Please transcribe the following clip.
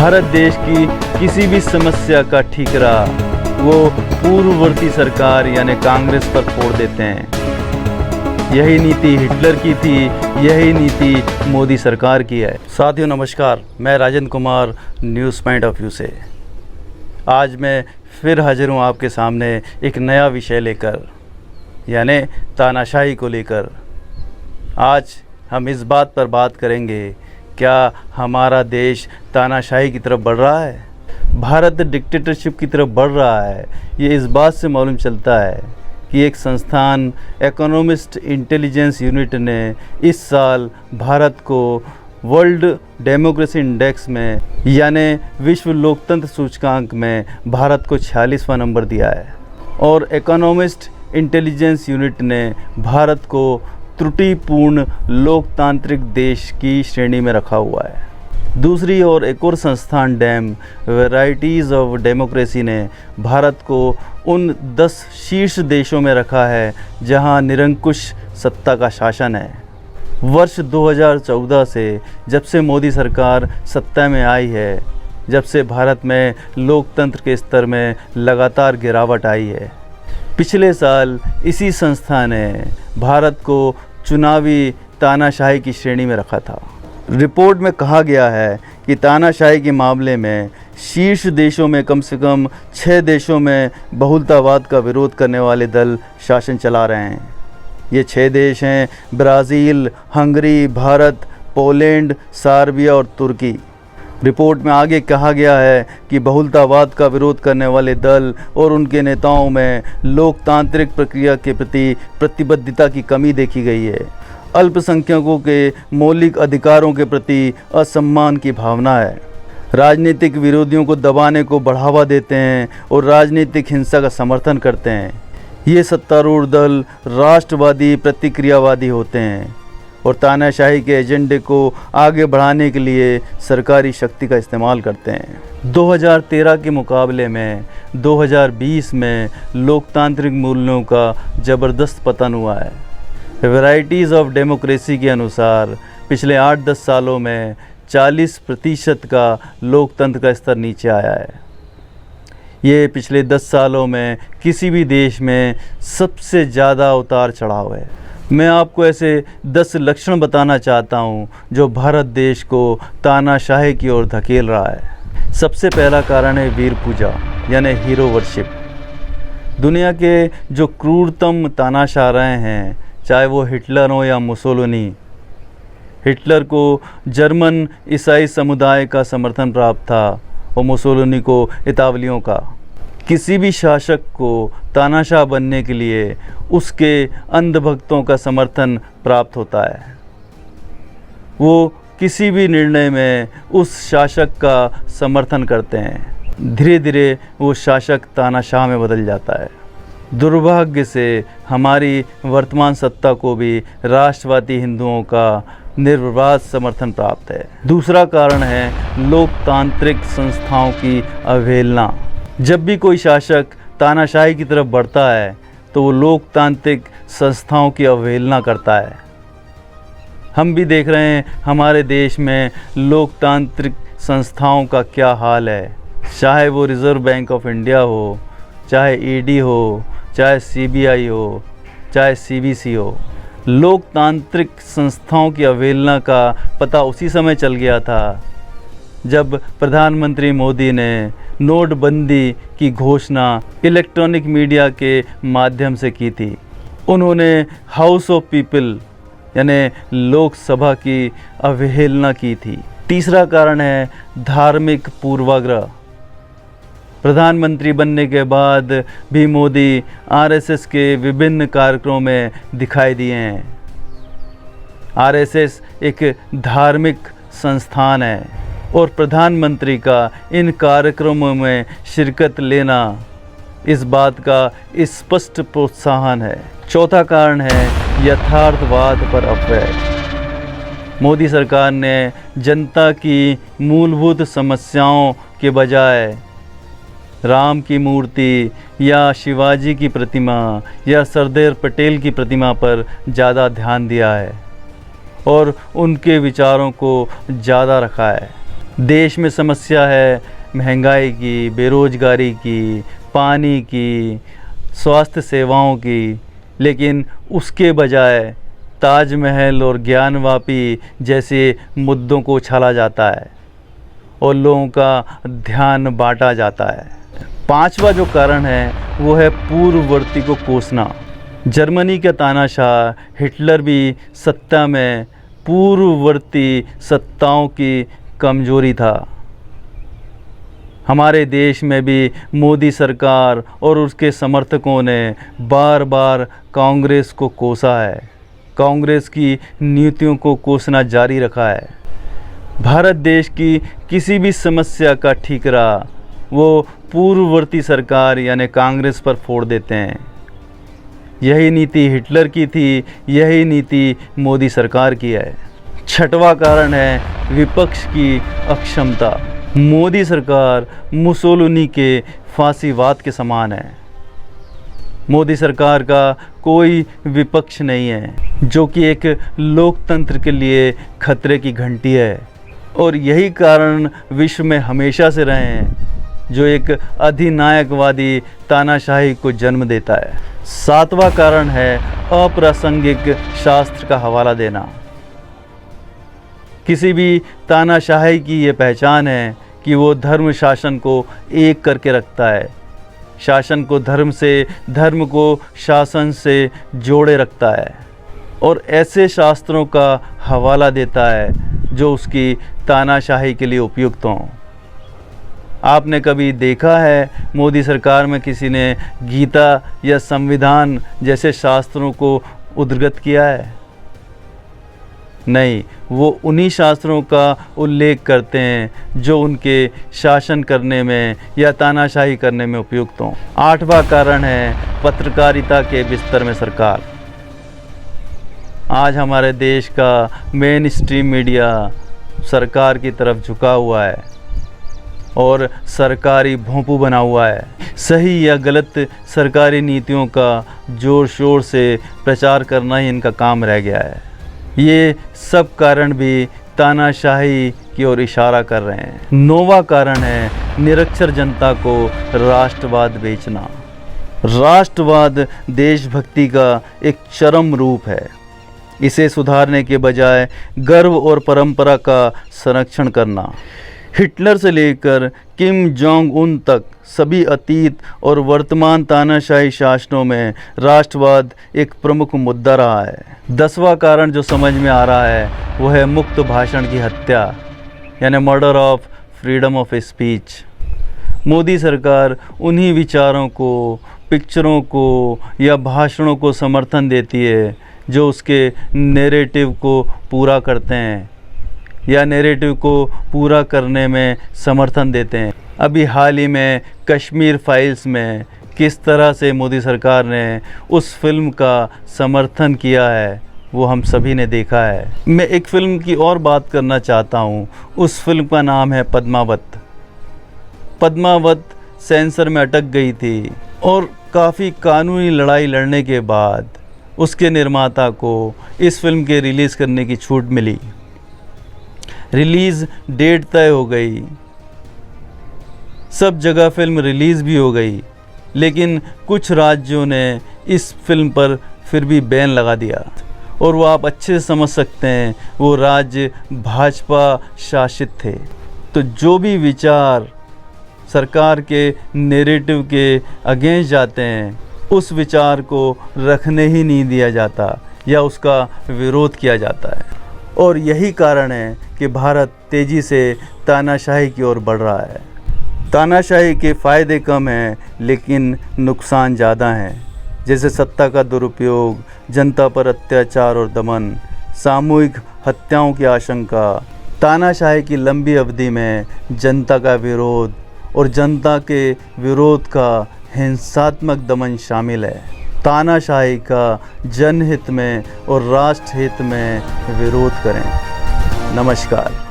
भारत देश की किसी भी समस्या का ठीकरा वो पूर्ववर्ती सरकार यानी कांग्रेस पर फोड़ देते हैं। यही नीति हिटलर की थी, यही नीति मोदी सरकार की है। साथियों नमस्कार, मैं Rajendra Kumar news point of view से आज मैं फिर हाजिर हूँ आपके सामने एक नया विषय लेकर, यानी तानाशाही को लेकर। आज हम इस बात पर बात करेंगे, क्या हमारा देश तानाशाही की तरफ बढ़ रहा है, भारत डिक्टेटरशिप की तरफ बढ़ रहा है। ये इस बात से मालूम चलता है कि एक संस्थान इकोनॉमिस्ट इंटेलिजेंस यूनिट ने इस साल भारत को वर्ल्ड डेमोक्रेसी इंडेक्स में यानी विश्व लोकतंत्र सूचकांक में भारत को 46वां नंबर दिया है और इकोनॉमिस्ट इंटेलिजेंस यूनिट ने भारत को त्रुटिपूर्ण लोकतांत्रिक देश की श्रेणी में रखा हुआ है। दूसरी ओर एक और संस्थान डैम वैराइटीज़ ऑफ डेमोक्रेसी ने भारत को उन 10 शीर्ष देशों में रखा है जहां निरंकुश सत्ता का शासन है। वर्ष 2014 से जब से मोदी सरकार सत्ता में आई है, जब से भारत में लोकतंत्र के स्तर में लगातार गिरावट आई है। पिछले साल इसी संस्था ने भारत को चुनावी तानाशाही की श्रेणी में रखा था। रिपोर्ट में कहा गया है कि तानाशाही के मामले में शीर्ष देशों में कम से कम 6 देशों में बहुलतावाद का विरोध करने वाले दल शासन चला रहे हैं। ये 6 देश हैं Brazil, Hungary, Bharat, Poland, Serbia और तुर्की। रिपोर्ट में आगे कहा गया है कि बहुलतावाद का विरोध करने वाले दल और उनके नेताओं में लोकतांत्रिक प्रक्रिया के प्रति प्रतिबद्धता की कमी देखी गई है। अल्पसंख्यकों के मौलिक अधिकारों के प्रति असम्मान की भावना है। राजनीतिक विरोधियों को दबाने को बढ़ावा देते हैं और राजनीतिक हिंसा का समर्थन करते हैं। ये सत्तारूढ़ दल राष्ट्रवादी प्रतिक्रियावादी होते हैं और तानाशाही के एजेंडे को आगे बढ़ाने के लिए सरकारी शक्ति का इस्तेमाल करते हैं। 2013 के मुकाबले में 2020 में लोकतांत्रिक मूल्यों का ज़बरदस्त पतन हुआ है। वैराइटीज़ ऑफ डेमोक्रेसी के अनुसार पिछले 8-10 सालों में 40% का लोकतंत्र का स्तर नीचे आया है। ये पिछले 10 सालों में किसी भी देश में सबसे ज़्यादा उतार चढ़ाव है। मैं आपको ऐसे 10 लक्षण बताना चाहता हूँ जो भारत देश को तानाशाही की ओर धकेल रहा है। सबसे पहला कारण है वीर पूजा यानी हीरो वर्शिप। दुनिया के जो क्रूरतम तानाशाह रहे हैं, चाहे वो हिटलर हो या मुसोलिनी। हिटलर को जर्मन ईसाई समुदाय का समर्थन प्राप्त था और मुसोलिनी को इतावलियों का। किसी भी शासक को तानाशाह बनने के लिए उसके अंधभक्तों का समर्थन प्राप्त होता है। वो किसी भी निर्णय में उस शासक का समर्थन करते हैं। धीरे धीरे वो शासक तानाशाह में बदल जाता है। दुर्भाग्य से हमारी वर्तमान सत्ता को भी राष्ट्रवादी हिंदुओं का निर्विवाद समर्थन प्राप्त है। दूसरा कारण है लोकतांत्रिक संस्थाओं की अवहेलना। जब भी कोई शासक तानाशाही की तरफ बढ़ता है तो वो लोकतांत्रिक संस्थाओं की अवहेलना करता है। हम भी देख रहे हैं हमारे देश में लोकतांत्रिक संस्थाओं का क्या हाल है, चाहे वो रिज़र्व बैंक ऑफ इंडिया हो, चाहे ईडी हो, चाहे सीबीआई हो, चाहे सीबीसी हो। लोकतांत्रिक संस्थाओं की अवहेलना का पता उसी समय चल गया था जब प्रधानमंत्री मोदी ने नोटबंदी की घोषणा इलेक्ट्रॉनिक मीडिया के माध्यम से की थी। उन्होंने हाउस ऑफ पीपल यानी लोकसभा की अवहेलना की थी। तीसरा कारण है धार्मिक पूर्वाग्रह। प्रधानमंत्री बनने के बाद भी मोदी आरएसएस के विभिन्न कार्यक्रमों में दिखाई दिए हैं। आरएसएस एक धार्मिक संस्थान है और प्रधानमंत्री का इन कार्यक्रमों में शिरकत लेना इस बात का स्पष्ट प्रोत्साहन है। चौथा कारण है यथार्थवाद पर अफवाह। मोदी सरकार ने जनता की मूलभूत समस्याओं के बजाय राम की मूर्ति या शिवाजी की प्रतिमा या सरदार पटेल की प्रतिमा पर ज़्यादा ध्यान दिया है और उनके विचारों को ज़्यादा रखा है। देश में समस्या है महंगाई की, बेरोजगारी की, पानी की, स्वास्थ्य सेवाओं की, लेकिन उसके बजाय ताजमहल और ज्ञानवापी जैसे मुद्दों को उछाला जाता है और लोगों का ध्यान बांटा जाता है। पांचवा जो कारण है वो है पूर्ववर्ती को कोसना। जर्मनी का तानाशाह हिटलर भी सत्ता में पूर्ववर्ती सत्ताओं की कमजोरी था। हमारे देश में भी मोदी सरकार और उसके समर्थकों ने बार बार कांग्रेस को कोसा है, कांग्रेस की नीतियों को कोसना जारी रखा है। भारत देश की किसी भी समस्या का ठीकरा वो पूर्ववर्ती सरकार यानी कांग्रेस पर फोड़ देते हैं। यही नीति हिटलर की थी, यही नीति मोदी सरकार की है। छठवां कारण है विपक्ष की अक्षमता। मोदी सरकार मुसोलिनी के फांसीवाद के समान है। मोदी सरकार का कोई विपक्ष नहीं है, जो कि एक लोकतंत्र के लिए खतरे की घंटी है और यही कारण विश्व में हमेशा से रहे हैं, जो एक अधिनायकवादी तानाशाही को जन्म देता है। सातवां कारण है अप्रासंगिक शास्त्र का हवाला देना। किसी भी तानाशाही की ये पहचान है कि वो धर्म शासन को एक करके रखता है, शासन को धर्म से, धर्म को शासन से जोड़े रखता है और ऐसे शास्त्रों का हवाला देता है जो उसकी तानाशाही के लिए उपयुक्त हों। आपने कभी देखा है मोदी सरकार में किसी ने गीता या संविधान जैसे शास्त्रों को उद्धृत किया है? नहीं, वो उन्हीं शास्त्रों का उल्लेख करते हैं जो उनके शासन करने में या तानाशाही करने में उपयुक्त हों। आठवां कारण है पत्रकारिता के बिस्तर में सरकार। आज हमारे देश का मेन स्ट्रीम मीडिया सरकार की तरफ झुका हुआ है और सरकारी भोंपू बना हुआ है। सही या गलत सरकारी नीतियों का ज़ोर शोर से प्रचार करना ही इनका काम रह गया है। ये सब कारण भी तानाशाही की ओर इशारा कर रहे हैं। नौवां कारण है निरक्षर जनता को राष्ट्रवाद बेचना। राष्ट्रवाद देशभक्ति का एक चरम रूप है। इसे सुधारने के बजाय गर्व और परंपरा का संरक्षण करना। हिटलर से लेकर किम जोंग उन तक सभी अतीत और वर्तमान तानाशाही शासनों में राष्ट्रवाद एक प्रमुख मुद्दा रहा है। 10वां कारण जो समझ में आ रहा है वो है मुक्त भाषण की हत्या, यानी murder of freedom of speech. Modi सरकार उन्हीं विचारों को, पिक्चरों को या भाषणों को समर्थन देती है जो उसके नैरेटिव को पूरा करते हैं या नैरेटिव को पूरा करने में समर्थन देते हैं। अभी हाल ही में कश्मीर फाइल्स में किस तरह से मोदी सरकार ने उस फिल्म का समर्थन किया है वो हम सभी ने देखा है। मैं एक फ़िल्म की और बात करना चाहता हूँ। उस फिल्म का नाम है पद्मावत। पद्मावत सेंसर में अटक गई थी और काफ़ी कानूनी लड़ाई लड़ने के बाद उसके निर्माता को इस फिल्म के रिलीज़ करने की छूट मिली। रिलीज़ डेट तय हो गई, सब जगह फिल्म रिलीज़ भी हो गई, लेकिन कुछ राज्यों ने इस फिल्म पर फिर भी बैन लगा दिया और वो आप अच्छे से समझ सकते हैं वो राज्य भाजपा शासित थे। तो जो भी विचार सरकार के नैरेटिव के अगेंस्ट जाते हैं उस विचार को रखने ही नहीं दिया जाता या उसका विरोध किया जाता है। और यही कारण है कि भारत तेज़ी से तानाशाही की ओर बढ़ रहा है। तानाशाही के फ़ायदे कम हैं लेकिन नुकसान ज़्यादा हैं, जैसे सत्ता का दुरुपयोग, जनता पर अत्याचार और दमन, सामूहिक हत्याओं की आशंका। तानाशाही की लंबी अवधि में जनता का विरोध और जनता के विरोध का हिंसात्मक दमन शामिल है। तानाशाही का जनहित में और राष्ट्रहित में विरोध करें। नमस्कार।